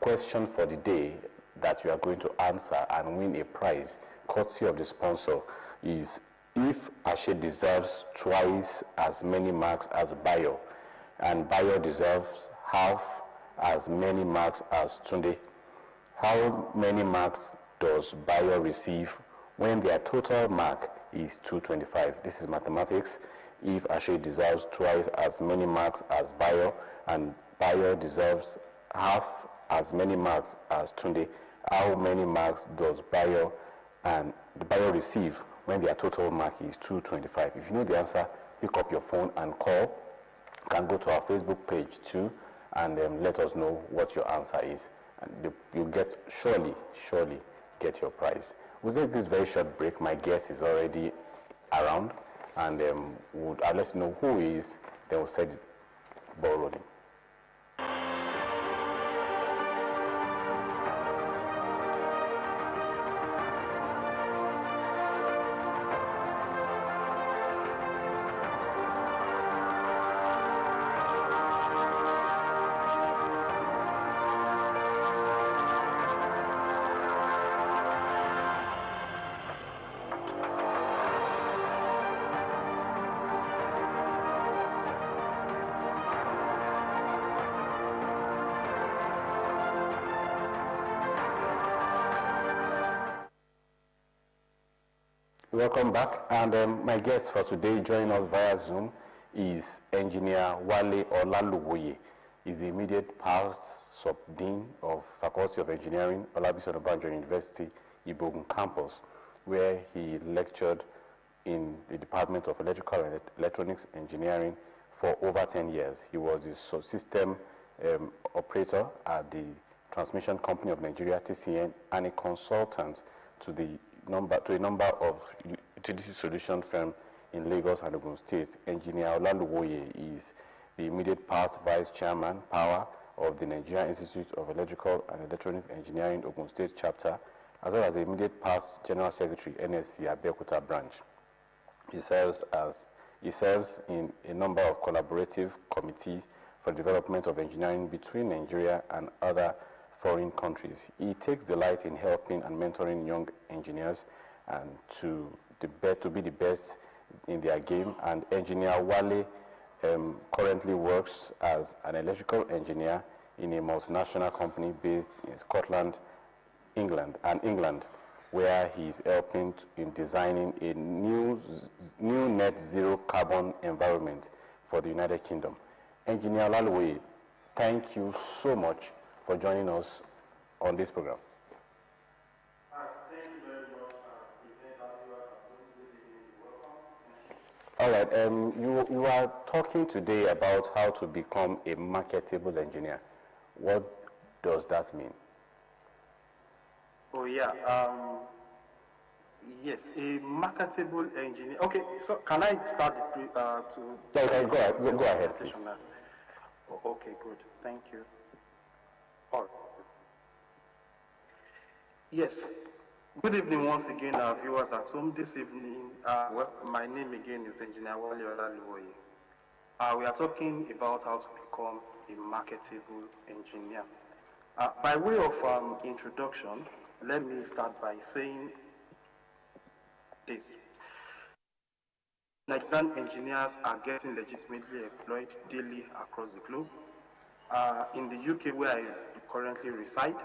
question for the day that you are going to answer and win a prize, courtesy of the sponsor, is if Ashe deserves twice as many marks as Bayo, and Bayo deserves half as many marks as Tunde, how many marks does Bayo receive when their total mark is 225? This is mathematics. If Ashe deserves twice as many marks as Bayo, and Bayo deserves half as many marks as Tunde, how many marks does Bayo receive when their total mark is 225? If you know the answer, pick up your phone and call. You can go to our Facebook page too, and let us know what your answer is, and you'll get surely get your prize. We'll take this very short break. My guest is already around, and I'll let you know who he is, then we'll set the ball rolling. Welcome back, and my guest for today joining us via Zoom is Engineer Wale OLALUWOYE. He's the immediate past Sub-Dean of Faculty of Engineering, Olabisi Onabanjo University, Ibogun campus, where he lectured in the Department of Electrical and Electronics Engineering for over 10 years. He was the subsystem operator at the Transmission Company of Nigeria, TCN, and a consultant to a number of utility solution firms in Lagos and Ogun State. Engineer OLALUWOYE is the immediate past Vice Chairman, Power, of the Nigerian Institute of Electrical and Electronic Engineering, Ogun State chapter, as well as the immediate past General Secretary, NSC, Abeokuta branch. He serves in a number of collaborative committees for development of engineering between Nigeria and other foreign countries. He takes delight in helping and mentoring young engineers and to be the best in their game. And Engineer Wale currently works as an electrical engineer in a multinational company based in Scotland, England, where he is helping in designing a new net zero carbon environment for the United Kingdom. Engineer OLALUWOYE, thank you so much for joining us on this program. Thank you very much, welcome. All right, you are talking today about how to become a marketable engineer. What does that mean? Oh yeah, yes, a marketable engineer. Okay, so can I start Okay, go ahead, please. Okay, good, thank you. All right. Yes, good evening once again, our viewers at home. This evening, my name again is Engineer Wale OLALUWOYE. We are talking about how to become a marketable engineer. By way of introduction, let me start by saying this. Nigerian engineers are getting legitimately employed daily across the globe. In the UK, where I currently reside,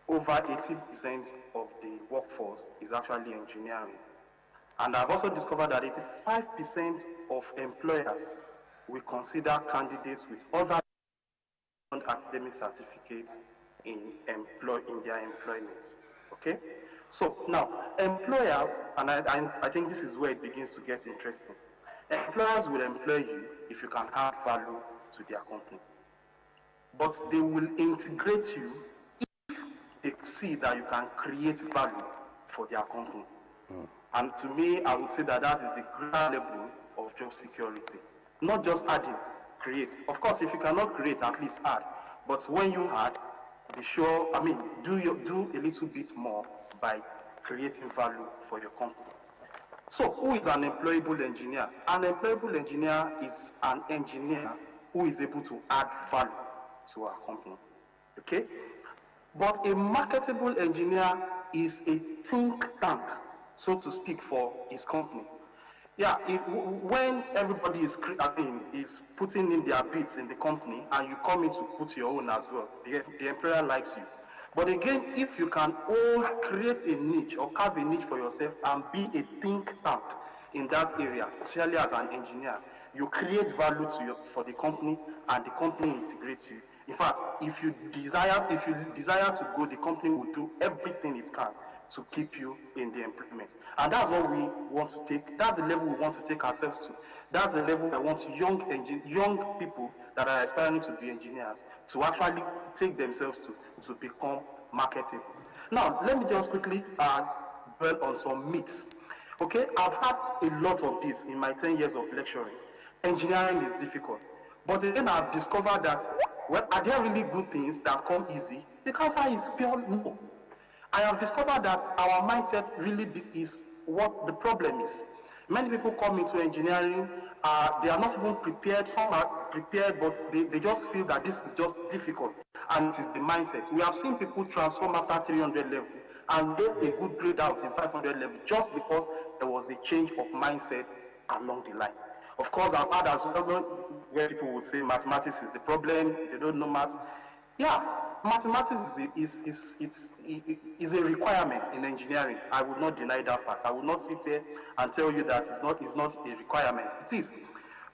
over 80% of the workforce is actually engineering. And I've also discovered that 85% of employers will consider candidates with other academic certificates in their employment. Okay? So now, employers, and I think this is where it begins to get interesting. Employers will employ you if you can add value to their company. But they will integrate you if they see that you can create value for their company. And to me, I would say that that is the greater level of job security. Not just adding, create. Of course, if you cannot create, at least add. But when you add, be sure, do a little bit more by creating value for your company. So, who is an employable engineer? An employable engineer is an engineer who is able to add value to our company. Okay? But a marketable engineer is a think tank, so to speak, for his company. Yeah, when everybody is putting in their bits in the company and you come in to put your own as well, the employer likes you. But again, if you can create a niche or carve a niche for yourself and be a think tank in that area, especially as an engineer, you create value for the company and the company integrates you. In fact, if you desire to go, the company will do everything it can to keep you in the employment. And that's what we want to take, that's the level we want to take ourselves to. That's the level I want young people that are aspiring to be engineers to actually take themselves to become marketable. Now, let me just quickly dwell on some myths. Okay, I've had a lot of this in my 10 years of lecturing. Engineering is difficult. But then I've discovered that, well, are there really good things that come easy? The answer is pure no. I have discovered that our mindset really is what the problem is. Many people come into engineering, they are not even prepared. Some are prepared, but they just feel that this is just difficult. And it is the mindset. We have seen people transform after 300 level and get a good grade out in 500 level just because there was a change of mindset along the line. Of course, I've had as well where people will say mathematics is the problem, they don't know maths. Yeah, mathematics is a requirement in engineering. I will not deny that fact. I will not sit here and tell you that it's not a requirement. It is.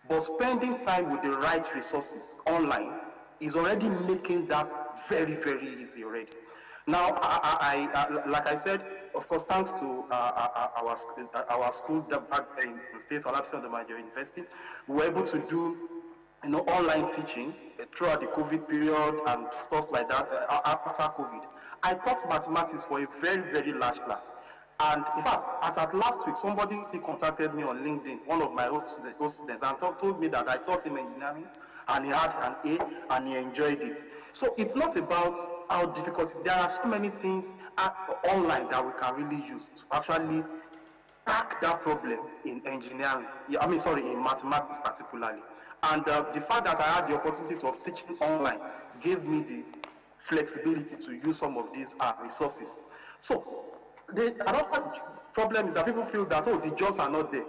But spending time with the right resources online is already making that very, very easy already. Now, like I said, of course, thanks to our school that back in State Olabisi Odumajo University, we were able to do online teaching throughout the COVID period and stuff like that after COVID. I taught mathematics for a very, very large class. And in fact, as at last week, somebody still contacted me on LinkedIn, one of my old students, and told me that I taught him engineering and he had an A and he enjoyed it. So it's not about how difficult, there are so many things online that we can really use to actually tack that problem in engineering, in mathematics particularly. And the fact that I had the opportunity of teaching online gave me the flexibility to use some of these resources. So another problem is that people feel that, oh, the jobs are not there.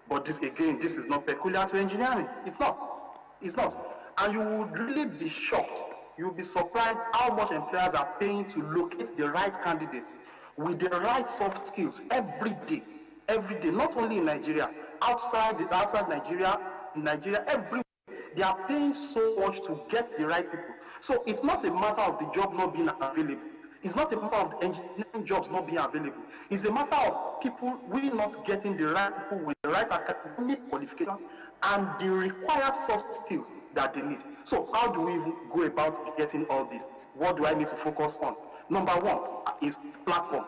But this is not peculiar to engineering. It's not. It's not. And you would really be shocked. You'll be surprised how much employers are paying to locate the right candidates with the right soft skills every day, not only in Nigeria, outside Nigeria, in Nigeria, everywhere. They are paying so much to get the right people. So it's not a matter of the job not being available. It's not a matter of the engineering jobs not being available. It's a matter of people really not getting the right people with the right academic qualification and the required soft skills that they need. So how do we even go about getting all this? What do I need to focus on? Number one is platform.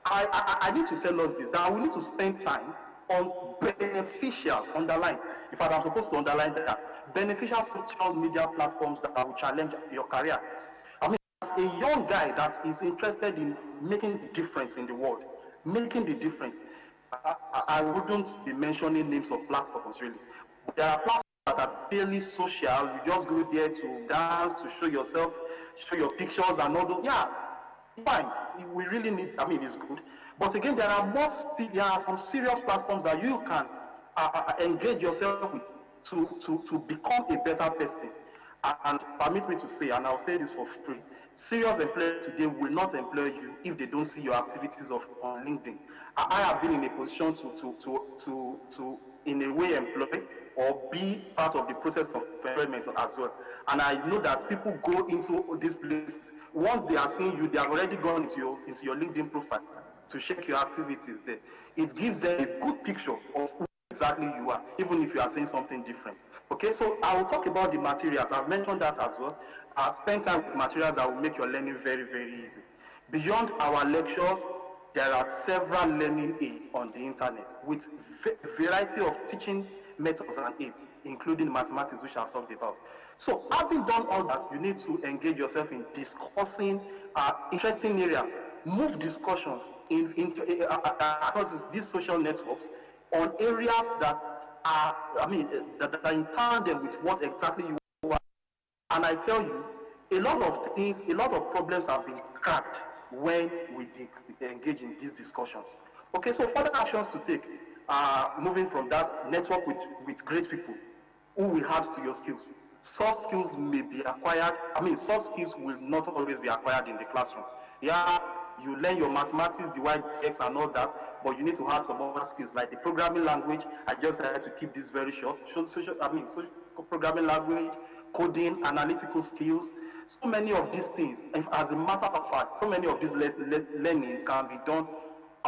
I need to tell us this, that we need to spend time on beneficial, underline. In fact, I'm supposed to underline that, beneficial social media platforms that will challenge your career. I mean, as a young guy that is interested in making the difference in the world, making the difference, I wouldn't be mentioning names of platforms really. There are platforms that are purely social. You just go there to dance, to show yourself, show your pictures and all those. Yeah, fine. We really need, it's good. But again, there are some serious platforms that you can engage yourself with to become a better person. And permit me to say, and I'll say this for free, serious employers today will not employ you if they don't see your activities on LinkedIn. I have been in a position to in a way employ or be part of the process of employment as well. And I know that people go into these places, once they are seeing you, they have already gone into your LinkedIn profile to check your activities there. It gives them a good picture of who exactly you are, even if you are saying something different. Okay, so I will talk about the materials. I've mentioned that as well. I'll spend time with materials that will make your learning very, very easy. Beyond our lectures, there are several learning aids on the internet with a variety of teaching methods and aids, including mathematics, which I've talked about. So having done all that, you need to engage yourself in discussing interesting areas, move discussions into across these social networks on areas that that are in tandem with what exactly you want. And I tell you, A lot of things, a lot of problems have been cracked when we engage in these discussions. Okay, so further actions to take, moving from that, network with great people who will add to your skills. Soft skills may be acquired, soft skills will not always be acquired in the classroom. Yeah, you learn your mathematics, divide, x, and all that, but you need to have some other skills like the programming language. I just had to keep this very short. Social programming language, coding, analytical skills. So many of these things, as a matter of fact, so many of these learnings can be done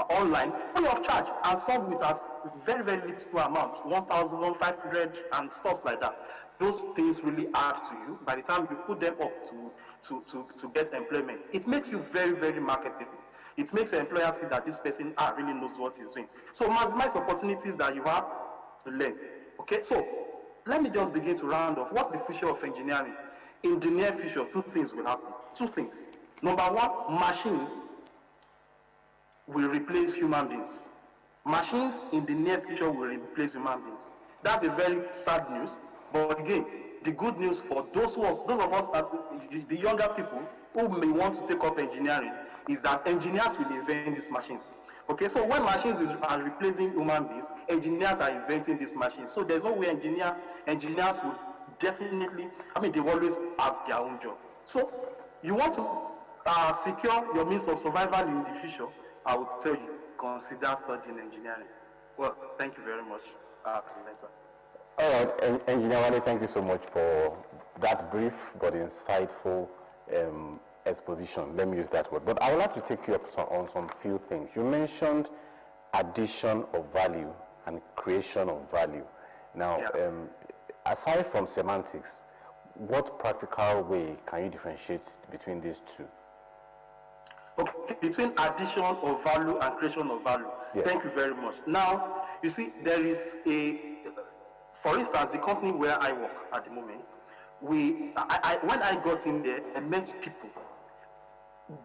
online free of charge, and some with as very, very little amount, 1,500 and stuff like that. Those things really add to you. By the time you put them up to get employment, it makes you very, very marketable. It makes your employer see that this person really knows what he's doing. So maximize opportunities that you have to learn. Okay, so let me just begin to round off. What's the future of engineering? In the near future, two things will happen. Two things. Number one, machines will replace human beings. Machines in the near future will replace human beings. That's a very sad news, but again, the good news for those of us that the younger people who may want to take up engineering is that engineers will invent these machines. Okay, so when machines are replacing human beings, engineers are inventing these machines. So there's no way engineers would definitely, they always have their own job. So you want to secure your means of survival in the future, I would tell you, consider studying engineering. Well, thank you very much. All right, Engineer Wale, thank you so much for that brief but insightful exposition. Let me use that word. But I would like to take you up on some few things. You mentioned addition of value and creation of value. Now, yeah. Aside from semantics, what practical way can you differentiate between these two? Okay, between addition of value and creation of value. Yes. Thank you very much. Now, you see, there is for instance, the company where I work at the moment, when I got in there, I met people,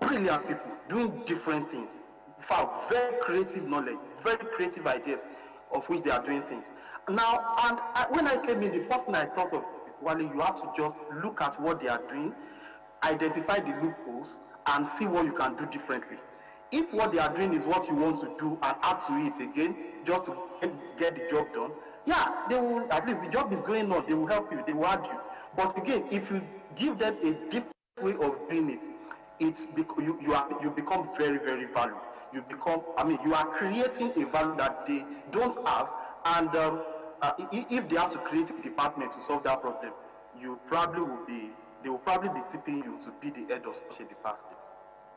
brilliant people, doing different things, found very creative knowledge, very creative ideas of which they are doing things. Now, when I came in, the first thing I thought of is, Wale, you have to just look at what they are doing, identify the loopholes, and see what you can do differently. If what they are doing is what you want to do and add to it again, just to get the job done, yeah, they will, at least the job is going on, they will help you, they will add you. But again, if you give them a different way of doing it, you become very, very valuable. You become, you are creating a value that they don't have, and if they have to create a department to solve that problem, they will probably be tipping you to be the head of such a department.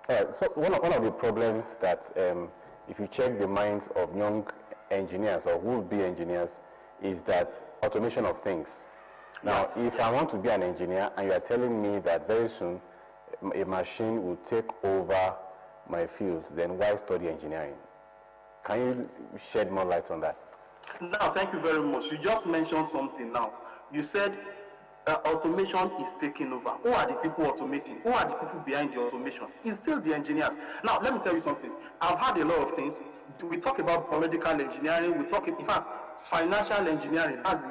All right, so one of the problems that if you check the minds of young engineers or would-be engineers is that automation of things. Now, if I want to be an engineer and you are telling me that very soon a machine will take over my fields, then why study engineering? Can you shed more light on that? Now, thank you very much. You just mentioned something now. You said automation is taking over. Who are the people automating? Who are the people behind the automation? It's still the engineers. Now, let me tell you something. I've had a lot of things. We talk about biomedical engineering. We talk, in fact, financial engineering. That's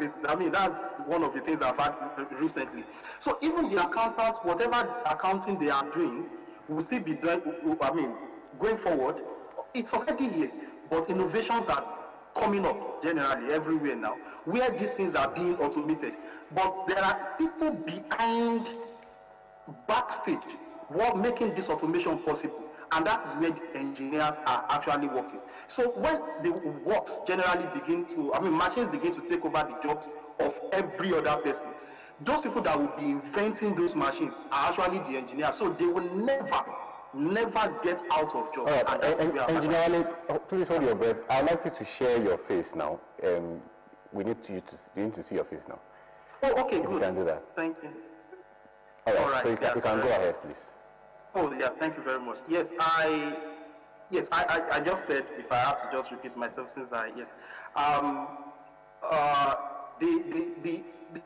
one of the things I've had recently. So even the accountants, whatever accounting they are doing, will still be doing, going forward. It's already here, but innovations are coming up generally everywhere now, where these things are being automated. But there are people behind, backstage, making this automation possible, and that is where the engineers are actually working. So when the works generally machines begin to take over the jobs of every other person, those people that will be inventing those machines are actually the engineers. So they will never get out of jobs. All right, Engineer, please hold your breath. I'd like you to share your face now. We need you to see your face now. Oh, okay, good. You can do that. Thank you. All right, so you can go ahead, please. Oh, yeah, thank you very much. Yes, I just said, if I have to just repeat myself since the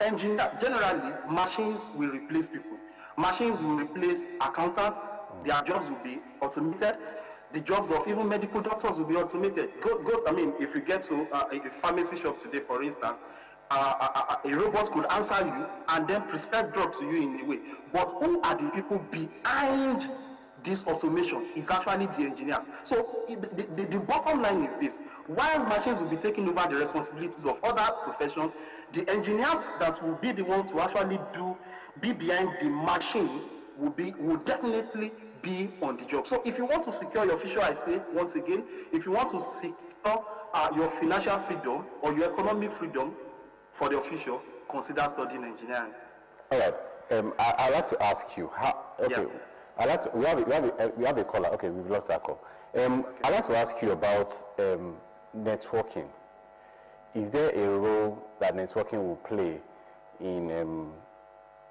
engineer, generally, machines will replace people. Machines will replace accountants. Their jobs will be automated. The jobs of even medical doctors will be automated. If you get to a pharmacy shop today, for instance, a robot could answer you and then prescribe drug to you in a way. But who are the people behind this automation? Is actually the engineers. So the bottom line is this: while machines will be taking over the responsibilities of other professions, the engineers that will be the ones to actually be behind the machines will definitely be on the job. So if you want to secure your future, I say once again, if you want to secure your financial freedom or your economic freedom for the future, consider studying engineering. All right. I'd like to ask you how. Okay. Yeah. I'd like to. We have a caller. Okay, we've lost that call. I'd like to ask you about networking. Is there a role that networking will play in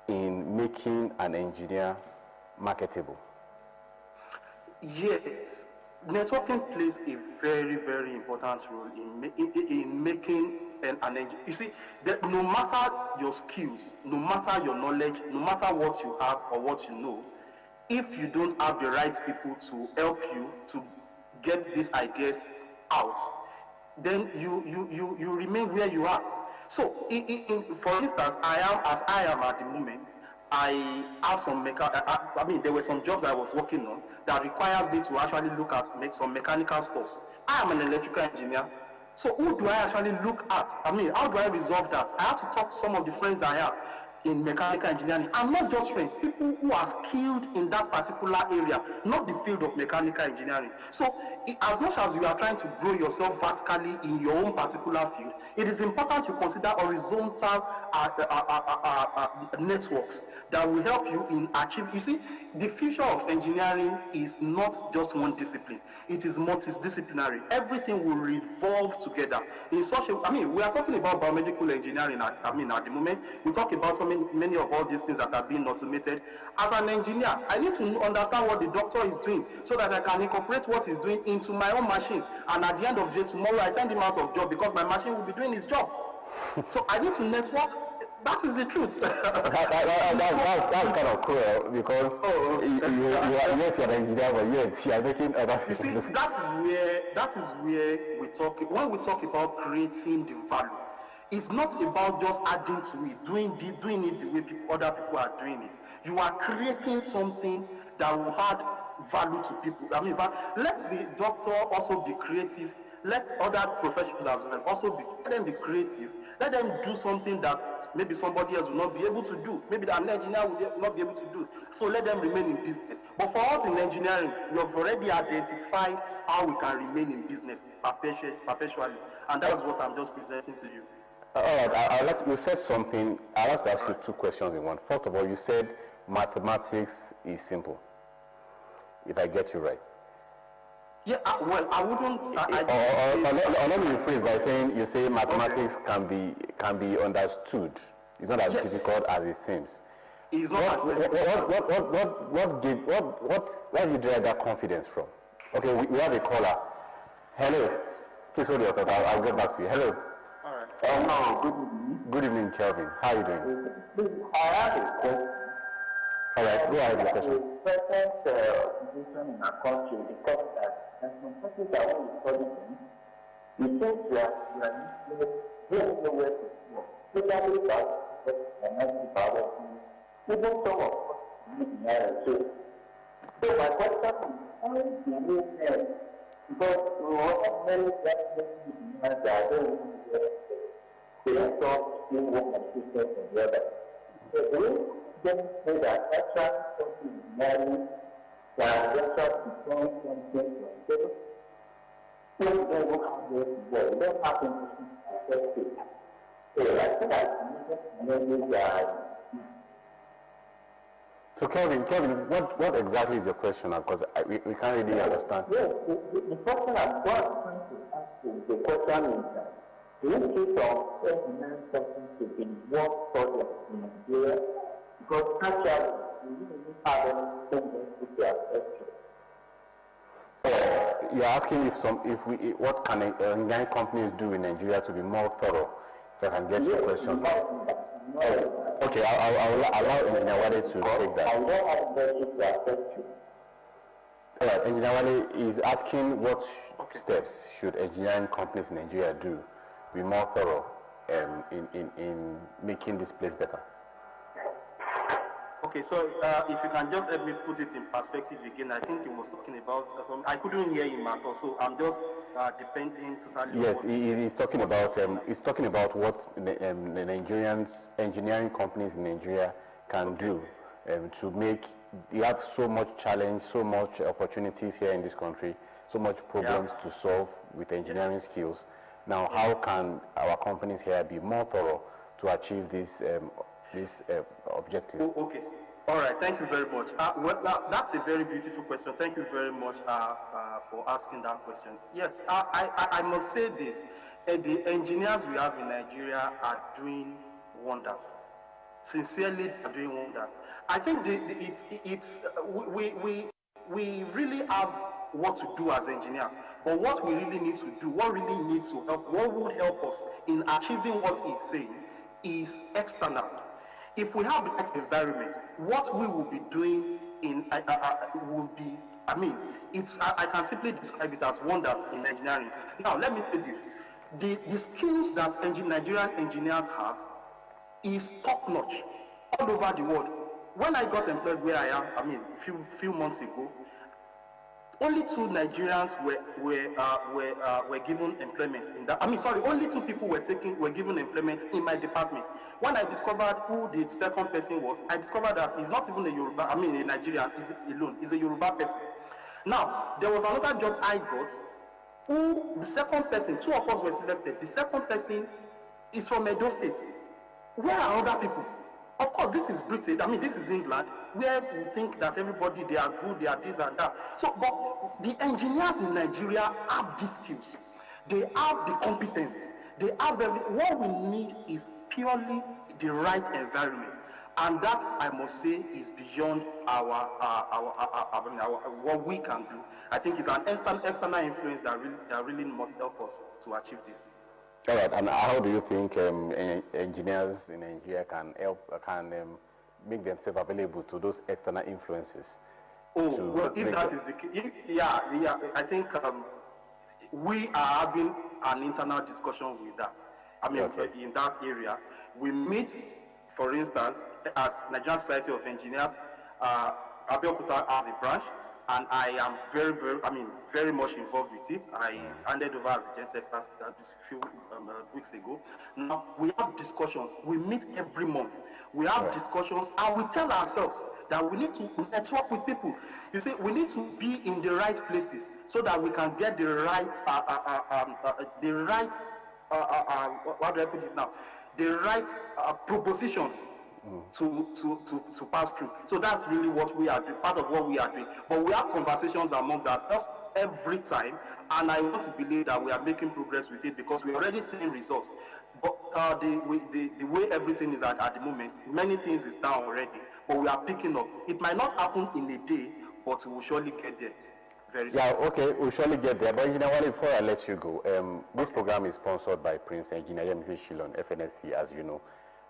making an engineer marketable? Yes, networking plays a very, very important role in making an engineer. You see, that no matter your skills, no matter your knowledge, no matter what you have or what you know, if you don't have the right people to help you to get these ideas out, then you remain where you are. So, for instance, I am at the moment, I have some I mean, there were some jobs I was working on that requires me to actually make some mechanical stuff. I am an electrical engineer. So who do I actually look at? I mean, how do I resolve that? I have to talk to some of the friends I have in mechanical engineering, and not just friends, people who are skilled in that particular area, not the field of mechanical engineering. So as much as you are trying to grow yourself vertically in your own particular field, it is important to consider horizontal networks that will help you in achieving. You see, the future of engineering is not just one discipline. It is multidisciplinary. Everything will revolve together in such a. I mean, we are talking about biomedical engineering. At the moment, we talk about so many of all these things that are being automated. As an engineer, I need to understand what the doctor is doing so that I can incorporate what he's doing into my own machine. And at the end of the day, tomorrow I send him out of job because my machine will be doing his job. So I need to network. That is the truth. That's kind of cruel because yes, you're an engineer, but yet you are making other people. You see, that is where we talk. When we talk about creating the value, it's not about just adding to it, doing it the way other people are doing it. You are creating something that will add value to people. I mean, let the doctor also be creative. Let other professionals as well also let them be creative. Let them do something that maybe somebody else will not be able to do. Maybe an engineer will not be able to do. So let them remain in business. But for us in engineering, we have already identified how we can remain in business perpetually. And that's what I'm just presenting to you. All right, you said something. I'd like to ask you two questions in one. First of all, you said mathematics is simple, if I get you right. Yeah, well, I wouldn't. Let me rephrase by saying you say mathematics can be understood. It's not as difficult as it seems. It's not where did you derive that confidence from? Okay, we have a caller. Hello. Please hold your thought. I'll get back to you. Hello. All right. Hello, good evening. Good evening, Kelvin. How are you doing? I have a question. All right, go ahead with the question. The present situation in our country, because that some countries that when we study them, we think we are nowhere to go. Especially that energy biology, even some of us need in so my question is, how do we know? Because we have many engineers that are very they don't talk in one system and the other. So we then say that actually something is married, that actually becomes something like this. So we don't have this work. We don't have anything to affect it. So I think that So Kelvin, what exactly is your question now? Because we can't really understand. Yes, the question I'm trying to ask you, the question is that the issue of engineering something to be more project in Nigeria, because actually we didn't have anything to be affected. You're asking what can engineering companies do in Nigeria to be more thorough? If I can get your question. Okay, I'll allow Engineer Wale to take that. I don't have anything to affect you. All right, Engineer Wale is asking what steps should engineering companies in Nigeria do to be more thorough in making this place better? Okay, so if you can just help me put it in perspective again, I think he was talking about, I couldn't hear him at all, so I'm just depending totally Yes, on he's talking about what the Nigerians, engineering companies in Nigeria can do to make, you have so much challenge, so much opportunities here in this country, so much problems to solve with engineering skills. Now, how can our companies here be more thorough to achieve this objective? Oh, okay. All right. Thank you very much. That's a very beautiful question. Thank you very much for asking that question. Yes, I must say this. The engineers we have in Nigeria are doing wonders. Sincerely, are doing wonders. I think we really have what to do as engineers. But what we really need to do, what really needs to help, what would help us in achieving what he's saying is external. If we have the right environment, what we will be doing will be, I can simply describe it as wonders in engineering. Now, let me say this. The skills that Nigerian engineers have is top-notch all over the world. When I got employed where I am, few months ago, only 2 Nigerians were given employment in that. Only 2 people were given employment in my department. When I discovered who the second person was, I discovered that he's not even a Nigerian, he's alone. He's a Yoruba person. Now, there was another job I got, who the second person, 2 of us were selected. The second person is from Edo State. Where are other people? Of course, this is Britain. This is England, where we think that everybody, they are good, they are this and that. So, but the engineers in Nigeria have these skills. They have the competence. They have what we need is purely the right environment. And that, I must say, is beyond what we can do. I think it's an external influence that really must help us to achieve this. All right, and how do you think engineers in Nigeria can make themselves available to those external influences? Oh, well, if that is the case, I think we are having an internal discussion with that. In that area, we meet, for instance, as Nigerian Society of Engineers, Abeokuta has a branch, and I am very much involved with it. I handed over as the Gen Secretary a few weeks ago. Now, we have discussions. We meet every month. We have discussions, and we tell ourselves that we need to network with people. You see, we need to be in the right places so that we can get the right, what do I put it now? The right propositions to pass through. So that's really what we are doing, part of what we are doing. But we have conversations amongst ourselves every time, and I want to believe that we are making progress with it because we're already seeing results. But the way everything is at the moment, many things is down already, but we are picking up. It might not happen in a day, but we will surely get there. Very soon. Okay, we'll surely get there. But before I let you go, this program is sponsored by Prince Engineer Mrs. Shillon, FNSC, as you know.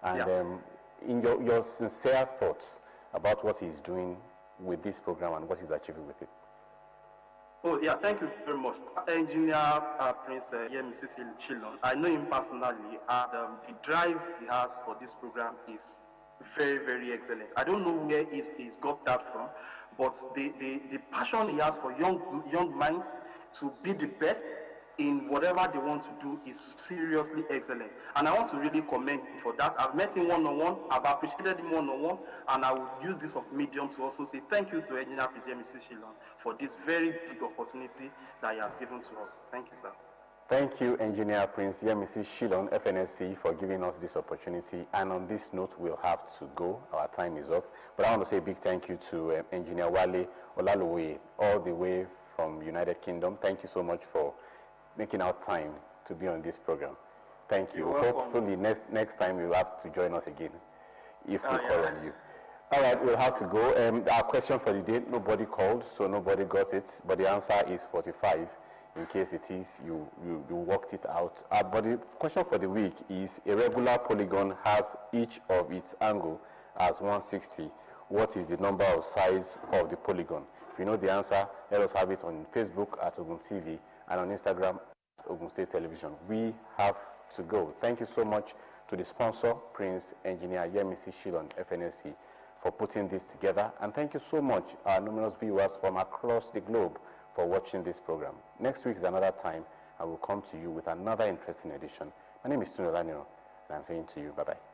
And in your sincere thoughts about what he's doing with this program and what he's achieving with it. Oh, yeah, thank you very much. Engineer Prince Mrs. Shillon, I know him personally, and the drive he has for this program is very, very excellent. I don't know where he's got that from, but the passion he has for young minds to be the best in whatever they want to do is seriously excellent. And I want to really commend him for that. I've met him one-on-one, I've appreciated him one-on-one, and I will use this medium to also say thank you to Engineer Prince Mrs. Shillon for this very big opportunity that he has given to us. Thank you, sir. Thank you, Engineer Prince Mrs. Shillon, FNSC, for giving us this opportunity. And on this note, we'll have to go. Our time is up. But I want to say a big thank you to Engineer WALE OLALUWOYE, all the way from United Kingdom. Thank you so much for making our time to be on this program. Thank you. Hopefully next time you will have to join us again if we call on you. All right, we'll have to go. Our question for the day, nobody called, so nobody got it, but the answer is 45. In case it is, you worked it out. But the question for the week is, a regular polygon has each of its angle as 160. What is the number of size of the polygon? If you know the answer, let us have it on Facebook at Ogun TV and on Instagram at Ogun State Television. We have to go. Thank you so much to the sponsor, Prince Engineer Yemisi Shilon, FNSC, for putting this together. And thank you so much, our numerous viewers from across the globe, for watching this program. Next week is another time I will come to you with another interesting edition. My name is Tunolanio, and I'm saying to you, bye-bye.